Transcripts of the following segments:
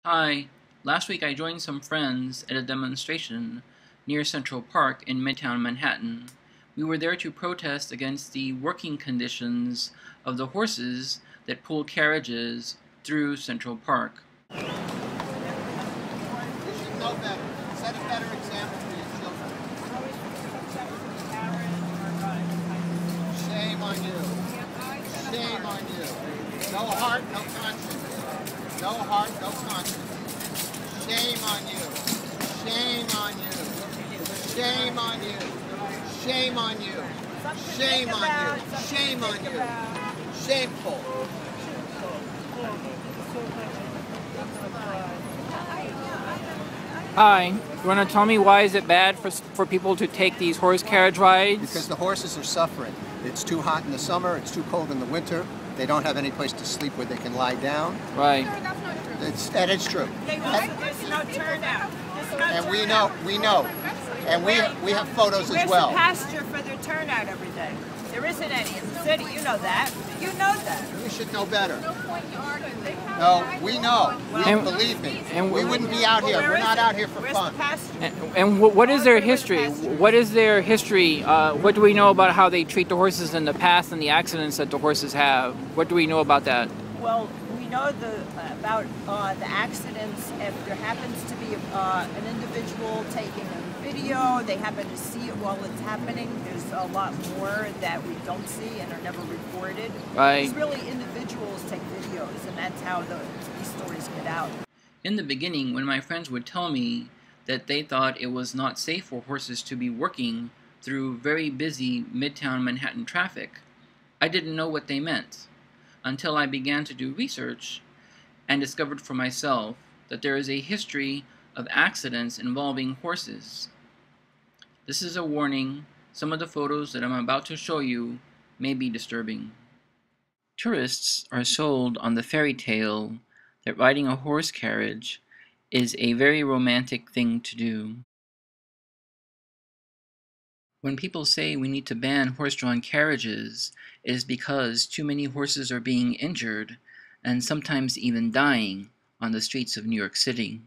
Hi, last week I joined some friends at a demonstration near Central Park in Midtown Manhattan. We were there to protest against the working conditions of the horses that pull carriages through Central Park. You should know better. Set a better example for your children. Shame on you. Shame on you. No heart, no conscience. No heart, no conscience. Shame on you. Shame on you. Shame on you. Shame on you. Shame on you. Shame on you. Shameful. Hi, you want to tell me why is it bad for people to take these horse carriage rides? Because the horses are suffering. It's too hot in the summer, it's too cold in the winter. They don't have any place to sleep where they can lie down. Right. It's true. There's no turnout. And we know. And we have photos as well. Where's the pasture for their turnout every day? There isn't any in the city. You know that. You know that. We should know better. No, we know. Believe me. And we wouldn't be out here. We're not out here for fun. And what is their history? What is their history? What do we know about how they treat the horses in the past and the accidents that the horses have? What do we know about that? Well, we know about the accidents. If there happens to be an individual taking a video, they happen to see it while it's happening. There's a lot more that we don't see and are never reported. Right. It's really individuals take videos, and that's how these stories get out. In the beginning, when my friends would tell me that they thought it was not safe for horses to be working through very busy Midtown Manhattan traffic, I didn't know what they meant until I began to do research and discovered for myself that there is a history of accidents involving horses. This is a warning. Some of the photos that I'm about to show you may be disturbing. Tourists are sold on the fairy tale that riding a horse carriage is a very romantic thing to do. When people say we need to ban horse-drawn carriages, it is because too many horses are being injured and sometimes even dying on the streets of New York City.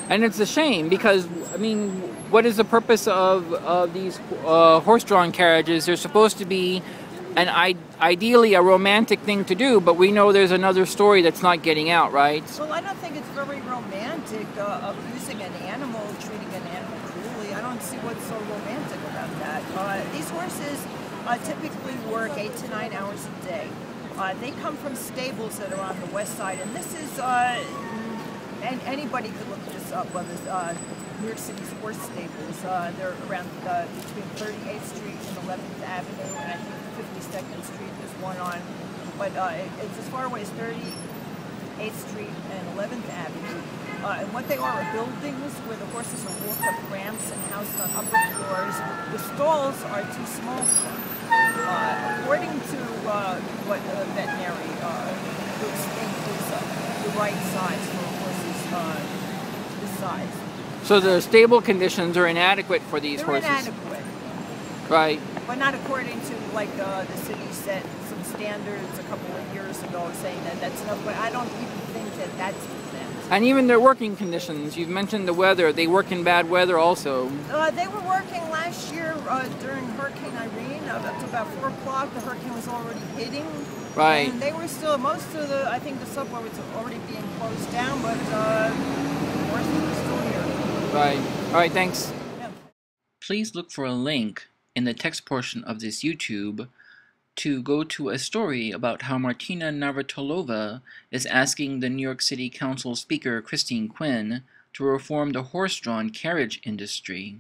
And it's a shame because, I mean, what is the purpose of these horse-drawn carriages? They're supposed to be ideally a romantic thing to do, but we know there's another story that's not getting out, right? Well, I don't think it's very romantic abusing an animal, treating an animal cruelly. I don't see what's so romantic about that. These horses typically work 8 to 9 hours a day. They come from stables that are on the west side, and this is, and anybody could look this up, whether New York City's horse stables. They're around between 38th Street and 11th Avenue, and I think 52nd Street there's one on, but it's as far away as 38th Street and 11th Avenue. And what they are buildings where the horses are walked up ramps and housed on upper floors. The stalls are too small for them. According to what veterinary groups think is the right size for horses this size. So the stable conditions are inadequate for these horses? They're inadequate. Right. But not according to, like, the city set some standards a couple of years ago saying that that's enough, but I don't even think that that's the sense. And even their working conditions, you've mentioned the weather, they work in bad weather also. They were working last year during Hurricane Irene, up to about 4 o'clock, the hurricane was already hitting. Right. And they were still, most of I think the subway was already being closed down, but horses were still here. Right. All right, thanks. Yeah. Please look for a link in the text portion of this YouTube to go to a story about how Martina Navratilova is asking the New York City Council Speaker Christine Quinn to reform the horse-drawn carriage industry.